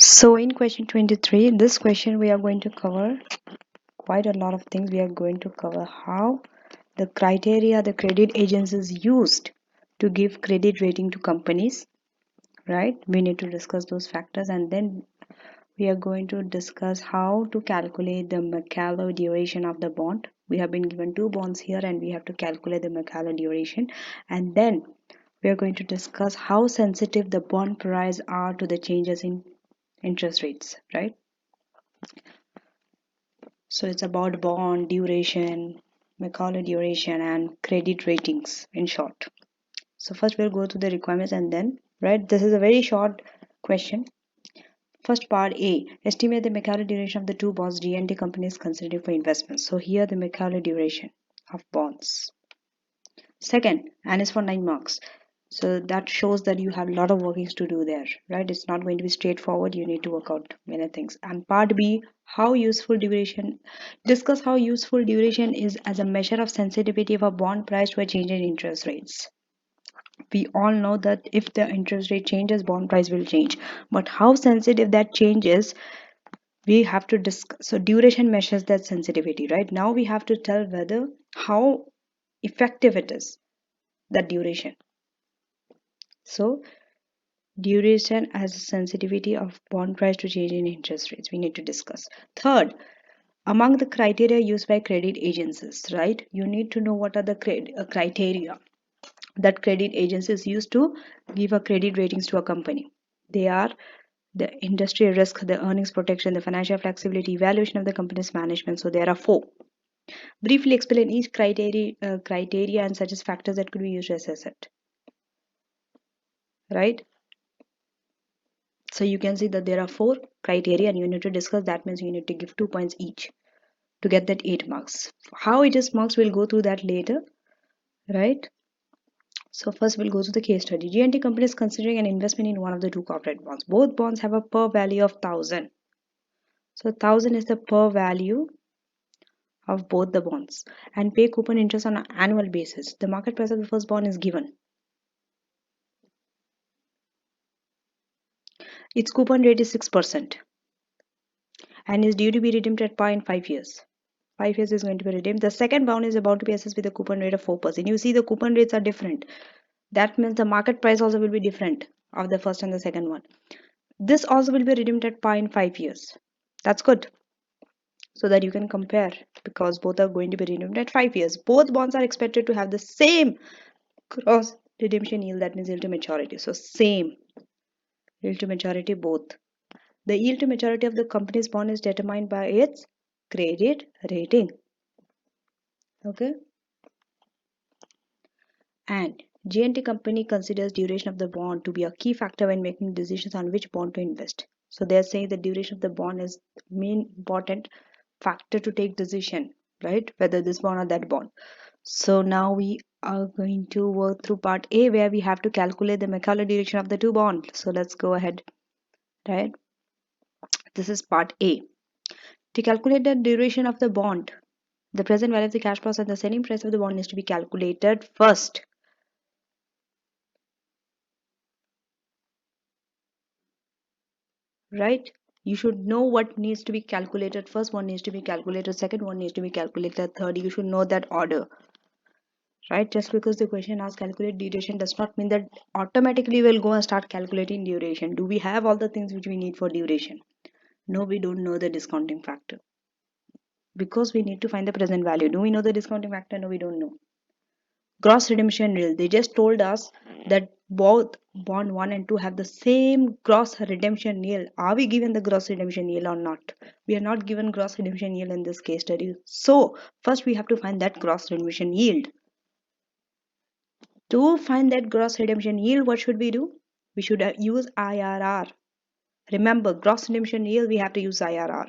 So in question 23, this question we are going to cover quite a lot of things. We are going to cover how the criteria the credit agencies used to give credit rating to companies, right? We need to discuss those factors, and then we are going to discuss how to calculate the Macalo duration of the bond. We have been given two bonds here and we have to calculate the Macalo duration, and then we are going to discuss how sensitive the bond price are to the changes in interest rates, right? So it's about bond duration, Macaulay duration, and credit ratings in short. So first we'll go through the requirements and then, right, this is a very short question. First part A, estimate the Macaulay duration of the two bonds GNT companies considered for investments. So here the Macaulay duration of bonds. Second, and is for 9 marks. So that shows that you have a lot of workings to do there, right? It's not going to be straightforward. You need to work out many things. And part B, how useful duration, discuss how useful duration is as a measure of sensitivity of a bond price to a change in interest rates. We all know that if the interest rate changes, bond price will change. But how sensitive that changes, we have to discuss. So duration measures that sensitivity, right? Now we have to tell whether how effective it is, that duration. So duration as a sensitivity of bond price to change in interest rates, we need to discuss. Third, among the criteria used by credit agencies, right? You need to know what are the criteria that credit agencies use to give a credit ratings to a company. They are the industry risk, the earnings protection, the financial flexibility, evaluation of the company's management. So there are four. Briefly explain each criteria and such as factors that could be used to assess it, right? So you can see that there are four criteria and you need to discuss. That means you need to give 2 points each to get that 8 marks. How it is marks, we'll go through that later, right? So first we'll go to the case study. GNT company is considering an investment in one of the two corporate bonds. Both bonds have a per value of 1000. So 1000 is the per value of both the bonds and pay coupon interest on an annual basis. The market price of the first bond is given. Its coupon rate is 6% and is due to be redeemed at par in 5 years. 5 years is going to be redeemed. The second bond is about to be assessed with a coupon rate of 4%. You see the coupon rates are different. That means the market price also will be different of the first and the second one. This also will be redeemed at par in 5 years. That's good. So that you can compare, because both are going to be redeemed at 5 years. Both bonds are expected to have the same gross redemption yield, that means yield to maturity. So same yield to maturity both. The yield to maturity of the company's bond is determined by its credit rating. Okay. And GNT company considers duration of the bond to be a key factor when making decisions on which bond to invest. So they're saying the duration of the bond is main important factor to take decision, right? Whether this bond or that bond. So now we are going to work through part A, where we have to calculate the Macaulay duration of the two bonds. So let's go ahead, right? This is part A. To calculate the duration of the bond, the present value of the cash flows and the selling price of the bond needs to be calculated first. Right? You should know what needs to be calculated first, one needs to be calculated second, one needs to be calculated third. You should know that order, right? Just because the question asks calculate duration does not mean that automatically we'll go and start calculating duration. Do we have all the things which we need for duration? No, we don't know the discounting factor, because we need to find the present value. Do we know the discounting factor? No, we don't know. Gross redemption yield, they just told us that both bond 1 and 2 have the same gross redemption yield. Are we given the gross redemption yield or not? We are not given gross redemption yield in this case study. So first we have to find that gross redemption yield. To find that gross redemption yield, what should we do? We should use IRR. Remember, gross redemption yield, we have to use IRR.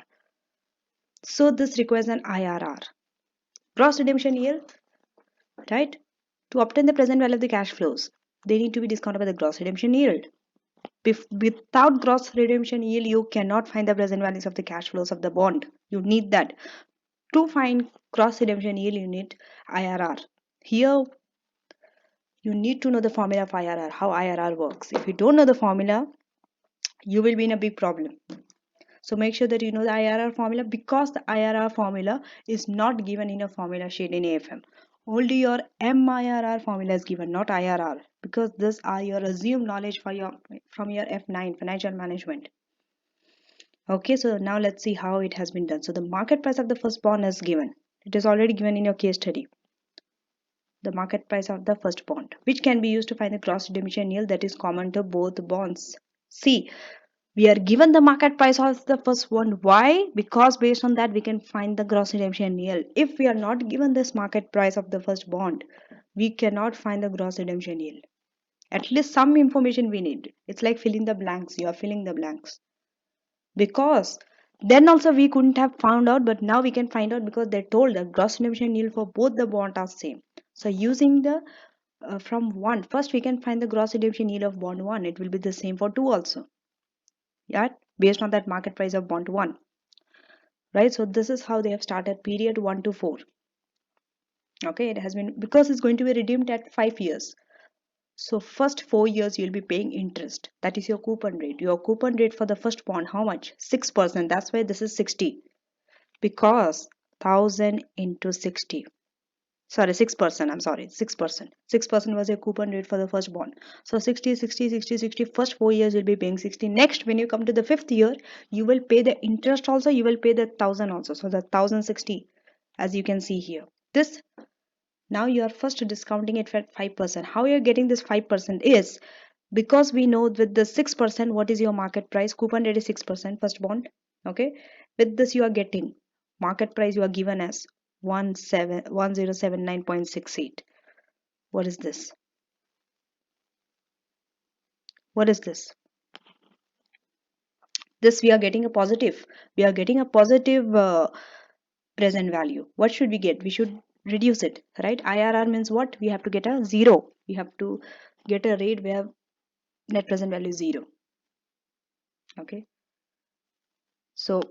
So this requires an IRR. Gross redemption yield, right? To obtain the present value of the cash flows, they need to be discounted by the gross redemption yield. Without gross redemption yield, you cannot find the present values of the cash flows of the bond. You need that. To find gross redemption yield, you need IRR. Here, you need to know the formula of IRR, how IRR works. If you don't know the formula, you will be in a big problem. So make sure that you know the IRR formula, because the IRR formula is not given in a formula sheet in AFM. Only your MIRR formula is given, not IRR, because these are your assumed knowledge for your from your F9 financial management. Okay, so now let's see how it has been done. So the market price of the first bond is given. It is already given in your case study. The market price of the first bond, which can be used to find the gross redemption yield that is common to both bonds. See, we are given the market price of the first bond. Why? Because based on that we can find the gross redemption yield. If we are not given this market price of the first bond, we cannot find the gross redemption yield. At least some information we need. It's like filling the blanks. You are filling the blanks. Because then also we couldn't have found out, but now we can find out because they told the gross redemption yield for both the bond are same. So using the from one, first we can find the gross redemption yield of bond one. It will be the same for two also. Yeah, based on that market price of bond one. Right, so this is how they have started period 1 to 4. Okay, it has been, because it's going to be redeemed at 5 years. So first 4 years you'll be paying interest. That is your coupon rate. Your coupon rate for the first bond, how much? 6%. That's why this is 60. Because 1000 into 60. Sorry, 6%. I'm sorry, 6%. 6% was your coupon rate for the first bond. So 60, 60, 60, 60. First 4 years you'll be paying 60. Next, when you come to the 5th year, you will pay the interest also. You will pay the 1000 also. So the 1060, as you can see here. This, now you are first discounting it at 5%. How you are getting this 5% is because we know with the 6% what is your market price. Coupon rate is 6% first bond. Okay, with this you are getting market price, you are given as 1079.68. What is this? What is this? This we are getting a positive. We are getting a positive present value. What should we get? We should reduce it, right? IRR means what? We have to get a zero. We have to get a rate where net present value is zero. Okay, so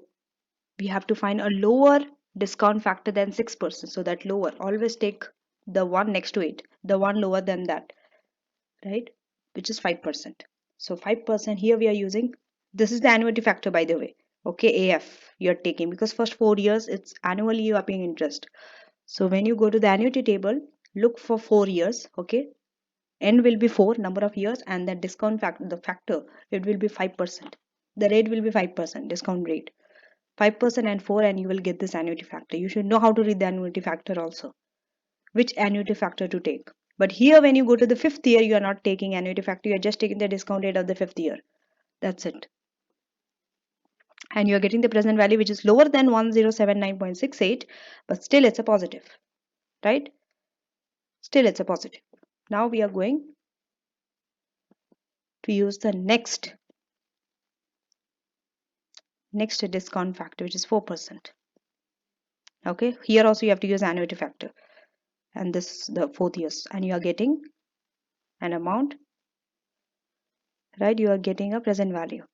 we have to find a lower discount factor than 6%. So that lower, always take the one next to it, the one lower than that, right? Which is 5%. So 5% here we are using. This is the annuity factor, by the way. Okay, AF you're taking, because first 4 years it's annually you are paying interest. So when you go to the annuity table, look for 4 years. Okay, n will be 4 number of years, and the discount factor, the factor, it will be 5%. The rate will be 5% discount rate. 5% and 4, and you will get this annuity factor. You should know how to read the annuity factor also, which annuity factor to take. But here when you go to the 5th year, you are not taking annuity factor, you are just taking the discount rate of the 5th year. That's it. And you are getting the present value which is lower than 1079.68, but still it's a positive, right? Still it's a positive. Now we are going to use the next discount factor, which is 4%. Okay, here also you have to use annuity factor, and this the 4th years, and you are getting an amount, right? You are getting a present value,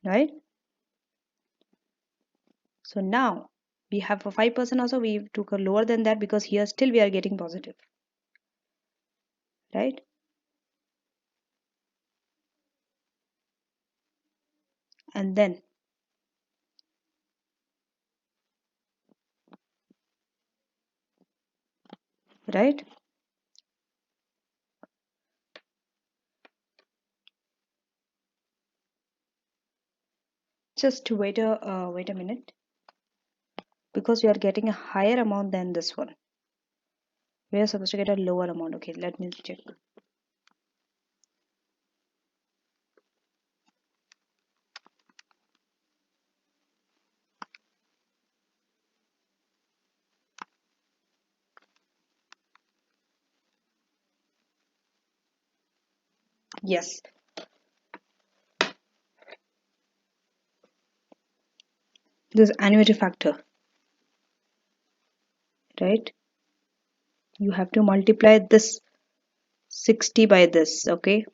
right? So now we have for 5% also, we took a lower than that because here still we are getting positive, right? And then right, just wait a minute, because we are getting a higher amount than this one. We are supposed to get a lower amount. Okay, let me check. Yes, this annuity factor, right? You have to multiply this 60 by this, okay,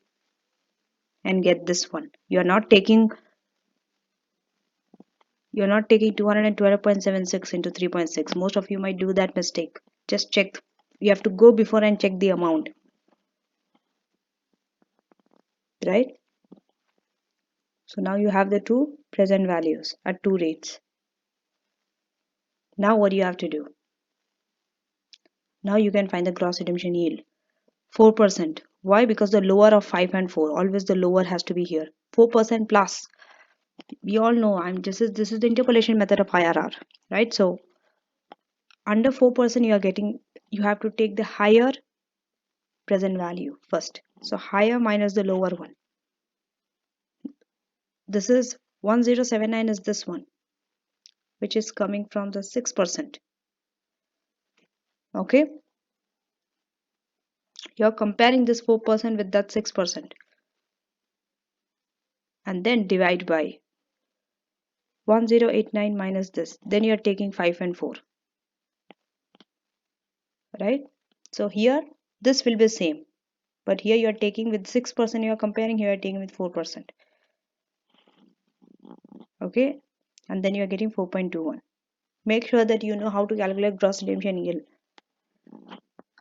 and get this one. You're not taking 212.76 into 3.6. Most of you might do that mistake. Just check. You have to go before and check the amount. right? So now you have the two present values at two rates. Now what do you have to do? Now you can find the gross redemption yield. 4%. Why? Because the lower of 5 and 4. Always the lower has to be here. 4% plus. We all know this is the interpolation method of IRR, right? So under 4% you have to take the higher present value first. So higher minus the lower one. This is 1079 is this one, which is coming from the 6%. Okay? You're comparing this 4% with that 6%. And then divide by 1089 minus this. Then you're taking 5 and 4. Right? So here this will be same. But here you are taking with 6%, you are comparing, here you are taking with 4%. Okay? And then you are getting 4.21. Make sure that you know how to calculate gross redemption yield.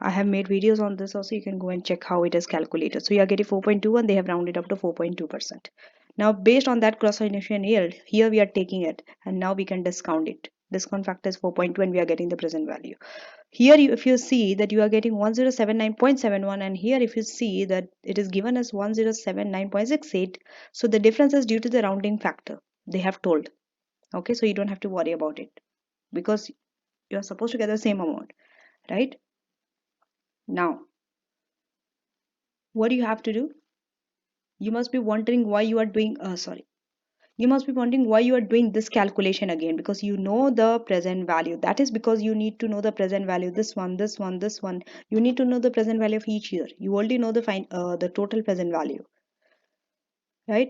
I have made videos on this also. You can go and check how it is calculated. So you are getting 4.21. They have rounded up to 4.2%. Now, based on that gross redemption yield, here we are taking it, and now we can discount it. Discount factor is 4.2, and we are getting the present value. Here, if you see that you are getting 1079.71, and here if you see that it is given as 1079.68, so the difference is due to the rounding factor. They have told. Okay, so you don't have to worry about it because you are supposed to get the same amount, right? Now, what do you have to do? You must be wondering why you are doing, you must be wondering why you are doing this calculation again, because you know the present value. That is because you need to know the present value. This one, this one, this one. You need to know the present value of each year. You already know the total present value, right?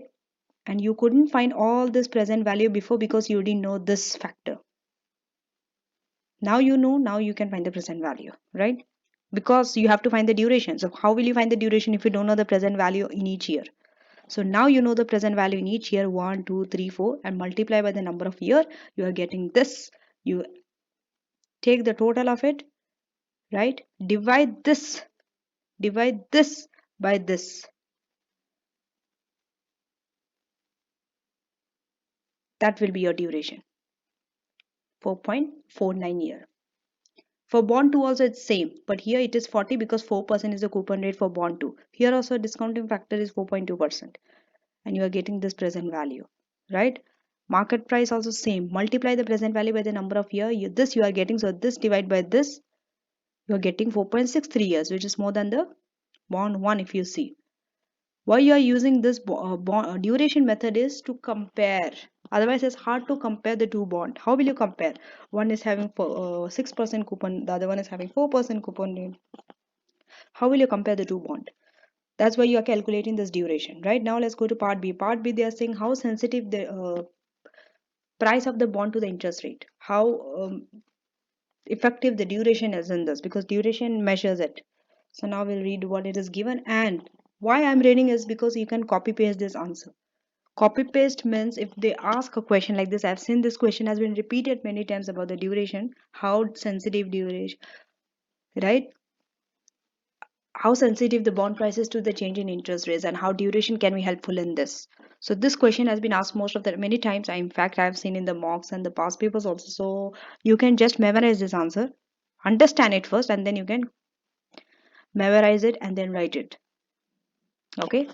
And you couldn't find all this present value before because you didn't know this factor. Now you know, now you can find the present value, right? Because you have to find the duration. So how will you find the duration if you don't know the present value in each year? So now you know the present value in each year, 1, 2, 3, 4, and multiply by the number of year. You are getting this. You take the total of it, right? Divide this by this. That will be your duration, 4.49 year. For bond 2 also it's same, but here it is 40 because 4% is the coupon rate for bond 2. Here also discounting factor is 4.2%, and you are getting this present value, right? Market price also same. Multiply the present value by the number of year. You are getting, so this divide by this, you are getting 4.63 years, which is more than the bond 1 if you see. Why you are using this duration method is to compare. Otherwise, it's hard to compare the two bond. How will you compare? One is having 6% coupon, the other one is having 4% coupon. How will you compare the two bond? That's why you are calculating this duration. Right now, let's go to part B. Part B, they are saying how sensitive the price of the bond to the interest rate. How effective the duration is in this, because duration measures it. So now we'll read what it is given, and why I'm reading is because you can copy paste this answer. Copy paste means if they ask a question like this, I've seen this question has been repeated many times about the duration, how sensitive duration, right? How sensitive the bond prices to the change in interest rates, and how duration can be helpful in this. So this question has been asked most of the many times. In fact, I've seen in the mocks and the past papers also. So you can just memorize this answer, understand it first, and then you can memorize it and then write it. Okay,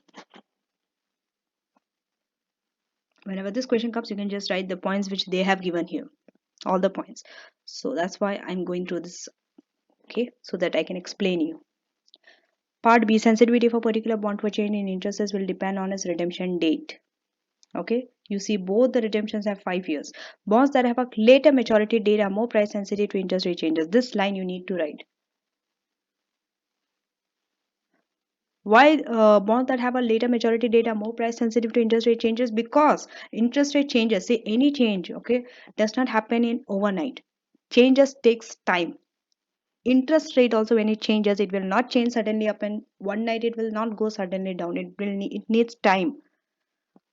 whenever this question comes, you can just write the points which they have given here, all the points. So that's why I'm going through this, okay, so that I can explain you. Part B, sensitivity for particular bond for change in interest rates will depend on its redemption date. Okay, you see both the redemptions have 5 years. Bonds that have a later maturity date are more price sensitive to interest rate changes. This line you need to write. Why bonds that have a later maturity date are more price sensitive to interest rate changes? Because interest rate changes, say any change, okay, does not happen in overnight. Changes takes time. Interest rate also, when it changes, it will not change suddenly up and one night. It will not go suddenly down. It needs time.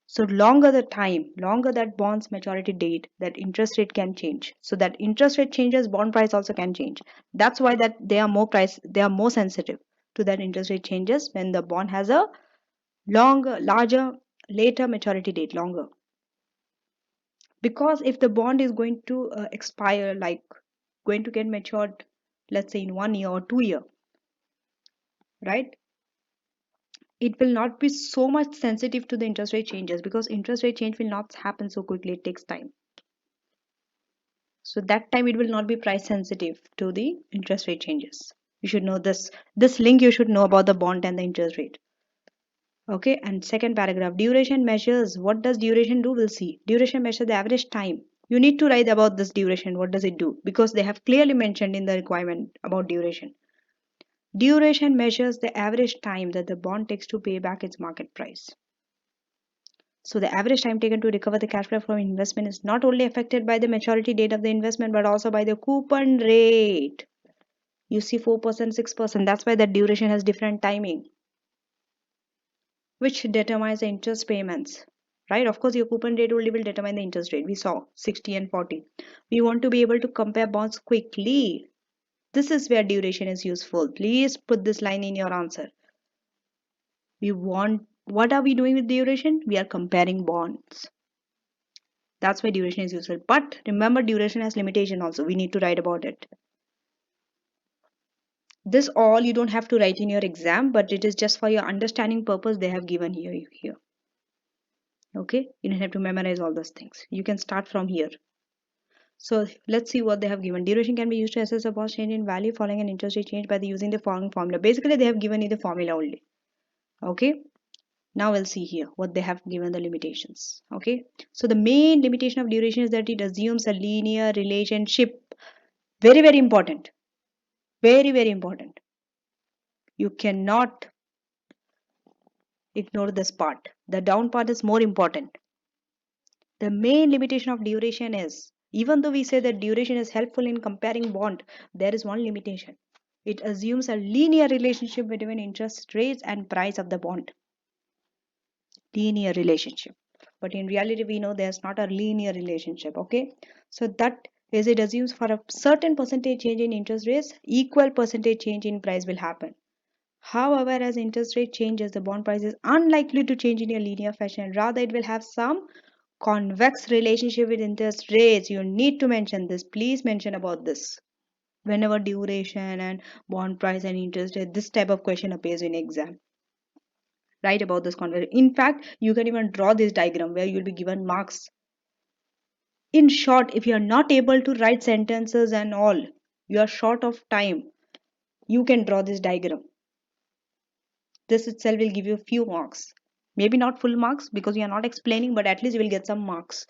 So longer the time, longer that bond's maturity date, that interest rate can change. So that interest rate changes, bond price also can change. That's why that they are more sensitive to that interest rate changes when the bond has a Longer, larger, later maturity date, longer. Because if the bond is going to expire, like going to get matured, let's say in 1 year or 2 year, right? It will not be so much sensitive to the interest rate changes because interest rate change will not happen so quickly. It takes time. So that time it will not be price sensitive to the interest rate changes. You should know this. This link you should know about the bond and the interest rate. Okay, and second paragraph, duration measures. What does duration do? We'll see. Duration measures the average time. You need to write about this duration. What does it do? Because they have clearly mentioned in the requirement about duration. Duration measures the average time that the bond takes to pay back its market price. So the average time taken to recover the cash flow from investment is not only affected by the maturity date of the investment, but also by the coupon rate. You see 4%, 6%. That's why the duration has different timing, which determines the interest payments. Right? Of course, your coupon rate only will determine the interest rate. We saw 60 and 40. We want to be able to compare bonds quickly. This is where duration is useful. Please put this line in your answer. What are we doing with duration? We are comparing bonds. That's why duration is useful. But remember, duration has limitation also. We need to write about it. This all you don't have to write in your exam, but it is just for your understanding purpose they have given here. Okay, you don't have to memorize all those things. You can start from here. So let's see what they have given. Duration can be used to assess a bond change in value following an interest rate change by using the following formula. Basically, they have given you the formula only. Okay. Now we'll see here what they have given the limitations. Okay. So the main limitation of duration is that it assumes a linear relationship. Very, very important. Very, very important. You cannot ignore this part. The down part is more important. The main limitation of duration is, even though we say that duration is helpful in comparing bond, there is one limitation. It assumes a linear relationship between interest rates and price of the bond. Linear relationship. But in reality, we know there's not a linear relationship. Okay. So that is, it assumes for a certain percentage change in interest rates, equal percentage change in price will happen. However, as interest rate changes, the bond price is unlikely to change in a linear fashion. Rather, it will have some convex relationship with interest rates. You need to mention this. Please mention about this. Whenever duration and bond price and interest rate, this type of question appears in exam. Write about this convex. In fact, you can even draw this diagram where you'll be given marks. In short, if you are not able to write sentences and all, you are short of time, you can draw this diagram. This itself will give you a few marks. Maybe not full marks because you are not explaining, but at least you will get some marks,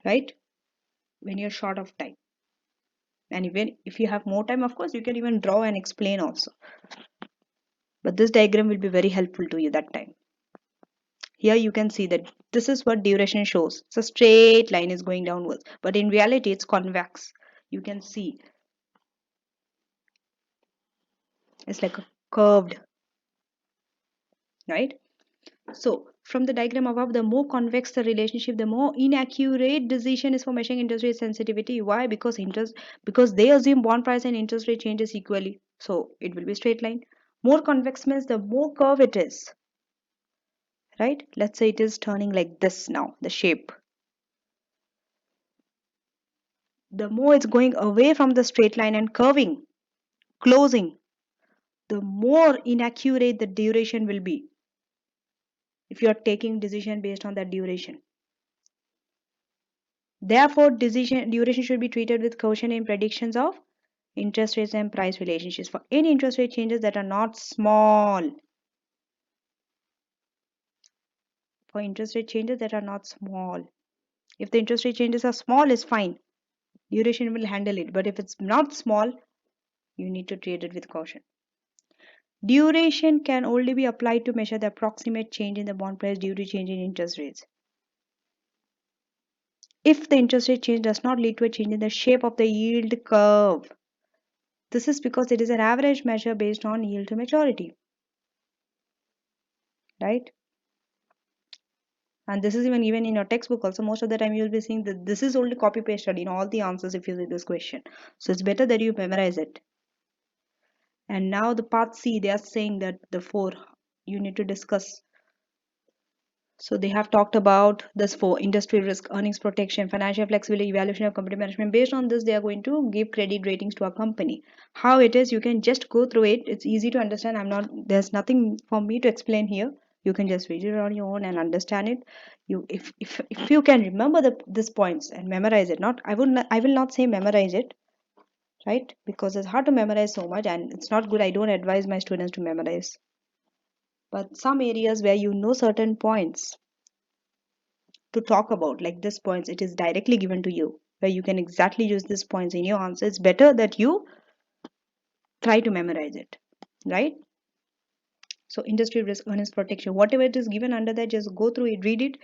right? When you're short of time. And even if you have more time, of course, you can even draw and explain also. But this diagram will be very helpful to you that time. Here you can see that this is what duration shows. It's a straight line is going downwards, but in reality it's convex. You can see it's like a curved, right? So from the diagram above, the more convex the relationship, the more inaccurate decision is for measuring interest rate sensitivity. Why? Because they assume bond price and interest rate changes equally. So it will be straight line. More convex means the more curve it is. Right? Let's say it is turning like this now, the shape. The more it's going away from the straight line and curving, closing, the more inaccurate the duration will be if you are taking decision based on that duration. Therefore, duration should be treated with caution in predictions of interest rates and price relationships for any interest rate changes that are not small. For interest rate changes that are not small. If the interest rate changes are small, it's fine. Duration will handle it. But if it's not small, you need to treat it with caution. Duration can only be applied to measure the approximate change in the bond price due to change in interest rates. If the interest rate change does not lead to a change in the shape of the yield curve, this is because it is an average measure based on yield to maturity. Right? And this is even given in your textbook also. Most of the time you will be seeing that this is only copy pasted in all the answers if you see this question. So it's better that you memorize it. And now the part C, they are saying that the 4 you need to discuss So they have talked about this for industry risk, earnings protection, financial flexibility, evaluation of company management. Based on this, they are going to give credit ratings to a company. How it is, you can just go through it. It's easy to understand. There's nothing for me to explain here. You can just read it on your own and understand it. If you can remember these points and memorize it, I will not say memorize it, right? Because it's hard to memorize so much and it's not good. I don't advise my students to memorize. But some areas where you know certain points to talk about, like this points, it is directly given to you where you can exactly use these points in your answer. It's better that you try to memorize it, right? So industry risk, earnings protection, whatever it is given under that, just go through it, read it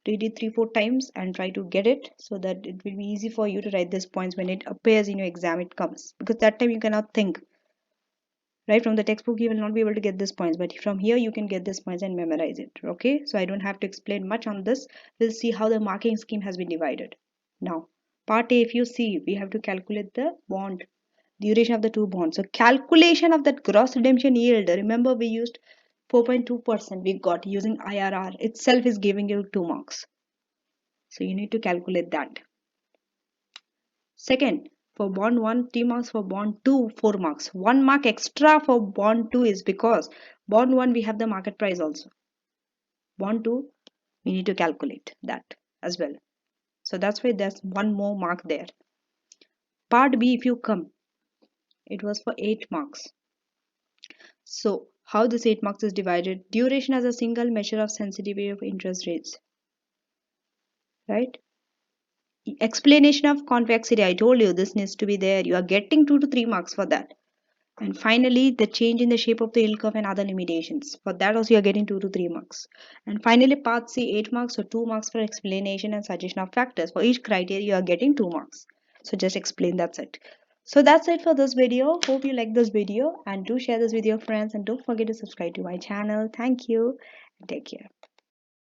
3 4 times and try to get it, so that it will be easy for you to write these points when it appears in your exam. It comes because that time you cannot think, right? From the textbook you will not be able to get these points, but from here you can get these points and memorize it. Okay, so I don't have to explain much on this. We'll see how the marking scheme has been divided. Now part A, if you see, we have to calculate the bond duration of the two bonds. So calculation of that gross redemption yield, remember we used 4.2%, we got using IRR itself is giving you 2 marks, so you need to calculate that. Second, for bond 1, 3 marks, for bond 2, 4 marks. 1 mark extra for bond 2 is because bond 1 we have the market price also. Bond 2 we need to calculate that as well. So that's why there's 1 more mark there. Part B, if you come, it was for 8 marks. So how this 8 marks is divided? Duration as a single measure of sensitivity of interest rates, right? Explanation of convexity, I told you this needs to be there. You are getting 2 to 3 marks for that. And finally, the change in the shape of the yield curve and other limitations. For that also, you are getting 2 to 3 marks. And finally, part C, 8 marks, so 2 marks for explanation and suggestion of factors. For each criteria, you are getting 2 marks. So just explain, that's it. So that's it for this video. Hope you like this video and do share this with your friends and don't forget to subscribe to my channel. Thank you and take care.